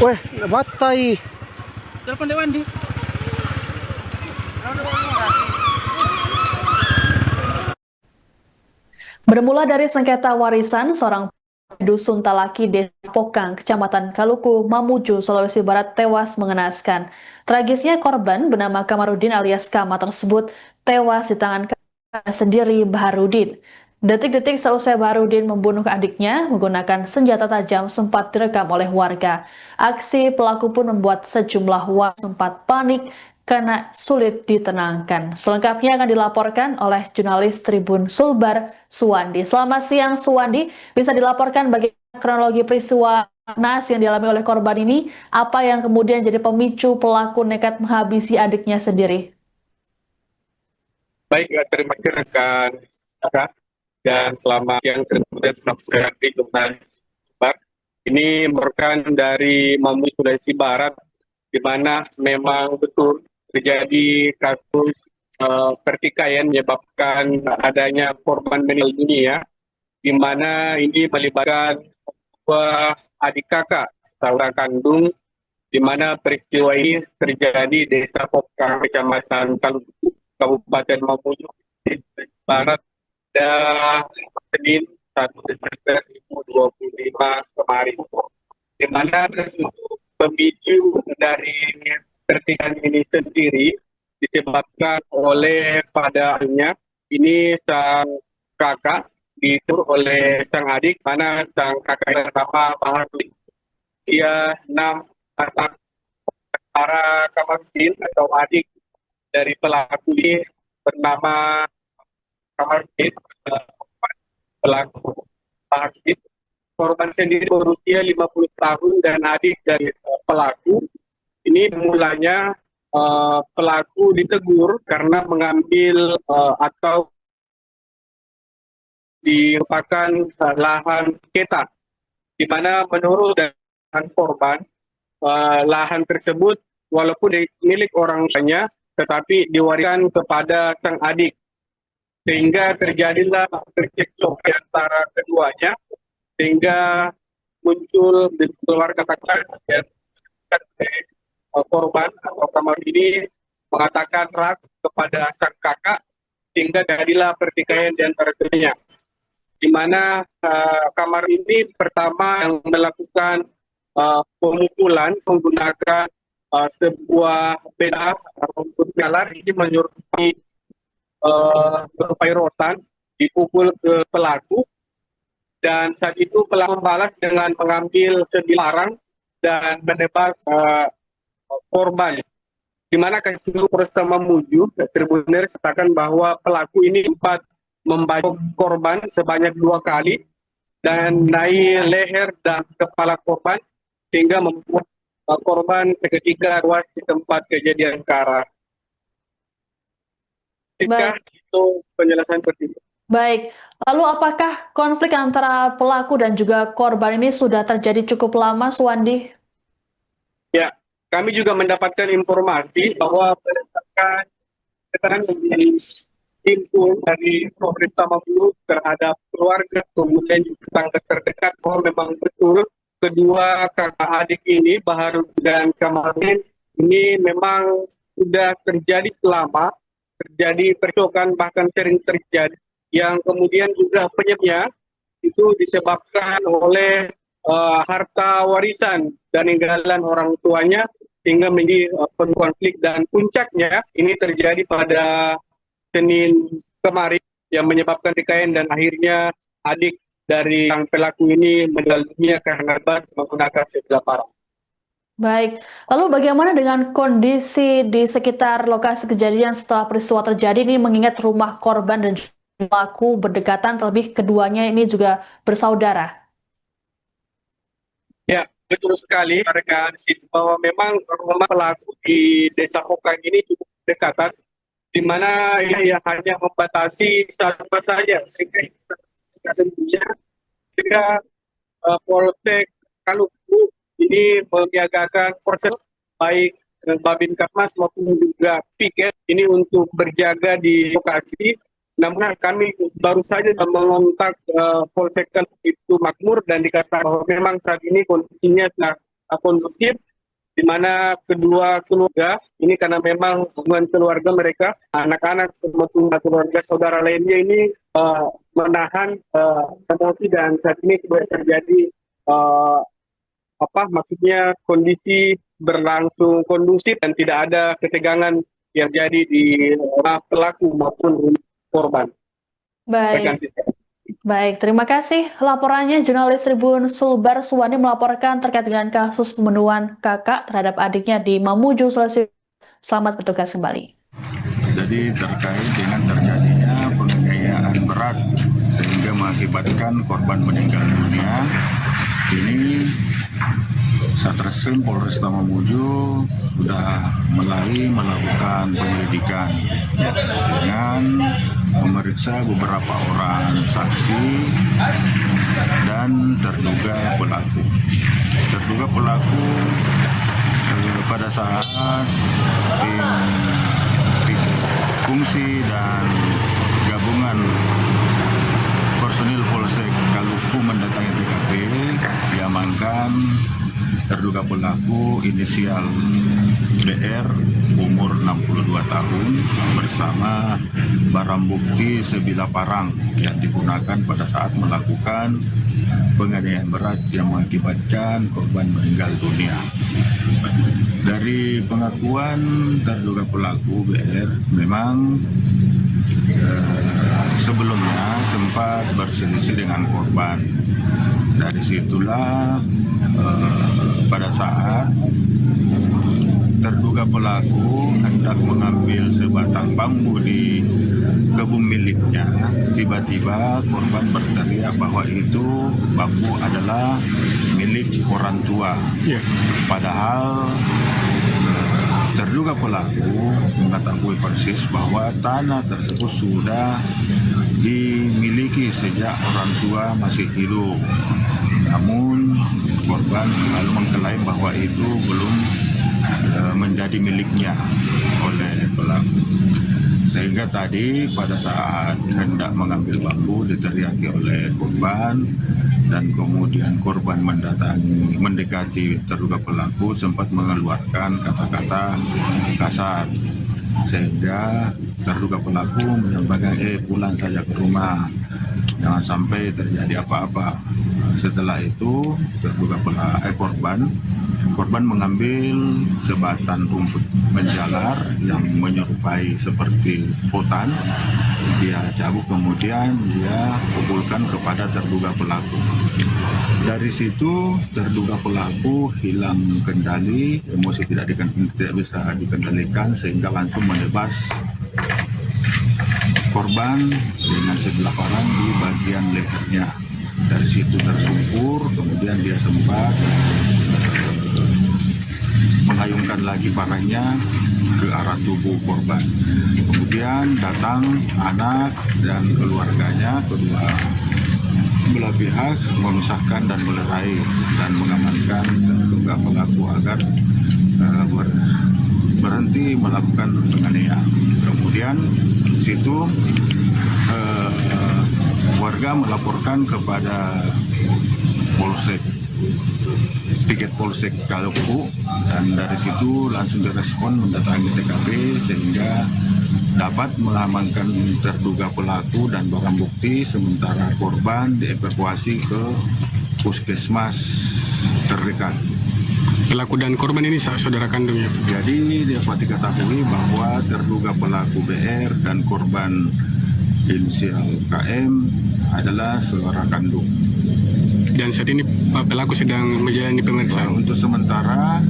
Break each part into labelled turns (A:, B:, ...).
A: Weh, batai.
B: Telepon Dek Wandi.
C: Bermula dari sengketa warisan, seorang dusun Talaki Desa Pokang, Kecamatan Kaluku, Mamuju, Sulawesi Barat tewas mengenaskan. Tragisnya korban bernama Kamarudin alias Kama tersebut tewas di tangan kakaknya sendiri, Baharudin. Detik-detik seusai Baharudin membunuh adiknya menggunakan senjata tajam sempat direkam oleh warga. Aksi pelaku pun membuat sejumlah warga sempat panik karena sulit ditenangkan. Selengkapnya akan dilaporkan oleh jurnalis Tribun Sulbar, Suwandi. Selamat siang, Suwandi. Bisa dilaporkan bagaimana kronologi peristiwa naas yang dialami oleh korban ini? Apa yang kemudian jadi pemicu pelaku nekat menghabisi adiknya sendiri?
D: Baik, terima kasih rekan Kak. Dan selamat siang kemudian selamat siang di jurnalis Sulbar. Ini merupakan dari Mamuju Sulawesi Barat, di mana memang betul terjadi kasus pertikaian menyebabkan adanya korban meninggal dunia, di mana ini melibatkan dua adik kakak saudara kandung, di mana peristiwa ini terjadi di Desa Pokang, Kecamatan Kaluku, Kabupaten Mamuju Barat, dan Senin 1 Desember 2025 kemarin, di mana pemicu dari pertikaian ini sendiri disebabkan oleh padanya ini sang kakak ditur oleh sang adik, mana sang kakak bernama Baharudin. Dia 6 para Kamarudin atau adik dari pelaku ini bernama Kamarudin, pelaku Baharudin. Korban sendiri berusia 50 tahun dan adik dari pelaku. Ini mulanya pelaku ditegur karena mengambil atau dirupakan lahan sengketa, di mana menurut dan korban lahan tersebut walaupun milik orang tuanya tetapi diwariskan kepada sang adik, sehingga terjadilah percekcok antara keduanya sehingga muncul keluar kata-kata dan korban atau kamar ini mengatakan ras kepada sang kakak sehingga jadilah pertikaian di antara keduanya, di mana kamar ini pertama yang melakukan pemukulan menggunakan sebuah benda untuk nalar ini menyerupai rotan dipukul ke pelaku, dan saat itu pelaku membalas dengan mengambil sebilah dan menebas korban, di mana Kasih Polresta Mamuju Tribunner katakan bahwa pelaku ini sempat membacok korban sebanyak 2 kali dan naik leher dan kepala korban sehingga membuat korban seketika tewas di tempat kejadian perkara. Jika itu penjelasan seperti itu.
C: Baik, lalu apakah konflik antara pelaku dan juga korban ini sudah terjadi cukup lama, Suwandi?
D: Ya, kami juga mendapatkan informasi bahwa berdasarkan keterangan dari info dari pemerintah Mamuju terhadap keluarga kemudian juga tetangga terdekat bahwa memang betul kedua kakak adik ini, Baharudin dan Kamarudin, ini memang sudah terjadi lama, terjadi percekcokan bahkan sering terjadi, yang kemudian juga penyebabnya itu disebabkan oleh harta warisan dan peninggalan orang tuanya sehingga menjadi konflik, dan puncaknya ini terjadi pada Senin kemarin yang menyebabkan pertikaian dan akhirnya adik dari sang pelaku ini meninggal dunia karena menggunakan sebilah parang.
C: Baik, lalu bagaimana dengan kondisi di sekitar lokasi kejadian setelah peristiwa terjadi ini, mengingat rumah korban dan pelaku berdekatan, terlebih keduanya ini juga bersaudara?
D: Ya, betul sekali rekan Sid, bahwa memang rumah pelaku di Desa Pokang ini cukup berdekatan, di mana ia hanya membatasi satu saja, sehingga tentunya jika Polsek Kaluku ini menyiagakan personel baik Babin Kapmas maupun juga piket ini untuk berjaga di lokasi. Namun kami baru saja mengontak Polsek Kaluku itu makmur dan dikatakan bahwa memang saat ini kondisinya kondusif, di mana kedua keluarga ini karena memang hubungan keluarga mereka, anak-anak maupun keluarga saudara lainnya ini menahan emosi dan saat ini sudah terjadi maksudnya kondisi berlangsung kondusif dan tidak ada ketegangan yang jadi di pelaku maupun korban.
C: Baik, terima kasih. Laporannya jurnalis Tribun Sulbar Suwani melaporkan terkait dengan kasus pembunuhan kakak terhadap adiknya di Mamuju, Sulawesi. Selamat bertugas kembali.
A: Jadi terkait dengan terjadinya penganiayaan berat sehingga mengakibatkan korban meninggal dunia, ini Satreskrim Polresta Mamuju sudah mulai melakukan penyelidikan dengan memeriksa beberapa orang saksi dan terduga pelaku. Terduga pelaku pada saat tim fungsi dan gabungan personil Polsek Kaluku mendatangi TKP, diamankan terduga pelaku inisial BR umur 62 tahun bersama barang bukti sebilah parang yang digunakan pada saat melakukan penganiayaan berat yang mengakibatkan korban meninggal dunia. Dari pengakuan terduga pelaku BR, memang sebelumnya sempat berselisih dengan korban. Dari situlah pada saat terduga pelaku hendak mengambil sebatang bambu di kebun miliknya, tiba-tiba korban berteriak bahwa itu bambu adalah milik orang tua. Padahal terduga pelaku mengetahui persis bahwa tanah tersebut sudah dimiliki sejak orang tua masih hidup. Namun korban lalu mengklaim bahwa itu belum menjadi miliknya oleh pelaku. Sehingga tadi pada saat hendak mengambil bambu diteriaki oleh korban dan kemudian korban mendekati terduga pelaku sempat mengeluarkan kata-kata kasar. Sehingga terduga pelaku menyampaikan pulang saja ke rumah, jangan sampai terjadi apa-apa. Setelah itu terduga korban mengambil sebatang rumput menjalar yang menyerupai seperti potan. Dia cabut kemudian dia pukulkan kepada terduga pelaku. Dari situ terduga pelaku hilang kendali, emosi tidak bisa dikendalikan sehingga langsung menebas korban dengan sebilah parang di bagian lehernya. Dari situ tersungkur, kemudian dia sempat mengayunkan lagi parangnya ke arah tubuh korban. Kemudian datang anak dan keluarganya, kedua belah pihak memisahkan dan melerai dan mengamankan terduga pelaku agar berhenti melakukan penganiayaan. Kemudian situ warga melaporkan kepada Polsek Kaluku dan dari situ langsung direspon mendatangi TKP sehingga dapat mengamankan terduga pelaku dan barang bukti, sementara korban dievakuasi ke puskesmas terdekat.
E: Pelaku dan korban ini saudara kandung ya?
A: Jadi dapat diketahui bahwa terduga pelaku BR dan korban inisial KM adalah saudara kandung.
E: Dan saat ini pelaku sedang menjalani pemeriksaan?
A: Untuk sementara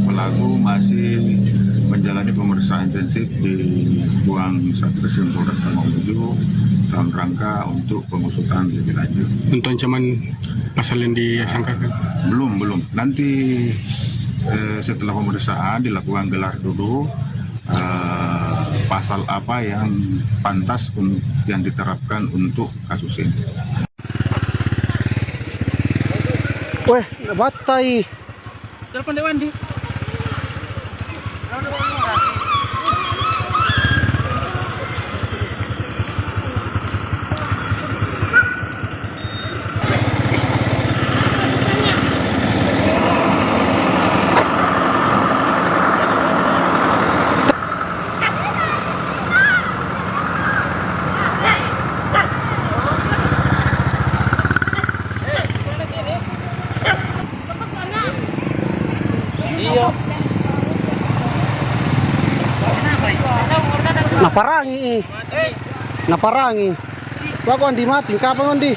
A: pelaku masih menjalani pemeriksaan intensif di ruang Satreskrim Polresta Mamuju dalam rangka untuk pengusutan lebih lanjut. Untuk
E: ancaman pasal yang disangkakan?
A: Belum. Nanti setelah pemeriksaan dilakukan gelar dulu pasal apa yang pantas yang diterapkan untuk kasus ini.
B: Weh, batai. Telepon Dek Wandi. Naparangi. Naparangi. Wah, kok Andi mati? Kapan Andi?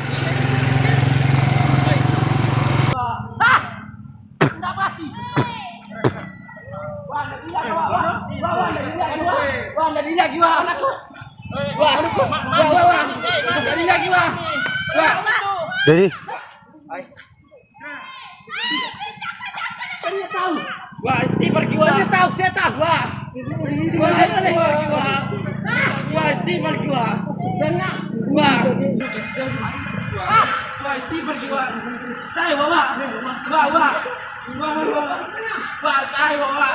B: Jadi
F: Wah, Steve pergi wah. Tahu setan wah. Wah, Steve pergi wah. Wah. Wah, Steve pergi wah. Saya wah. Wah, wah. Wah, saya wah.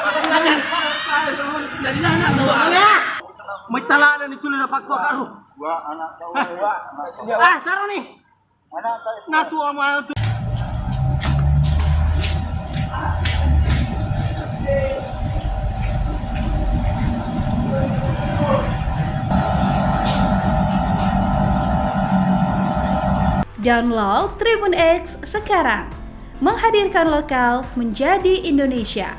F: Dari mana tuh? May talanan ito na napagkuha karo. Wah, anak tahu wah. Ah, taruh nih. Anak tahu. Natuwa mo ano.
G: Download Tribun X sekarang, menghadirkan lokal menjadi Indonesia.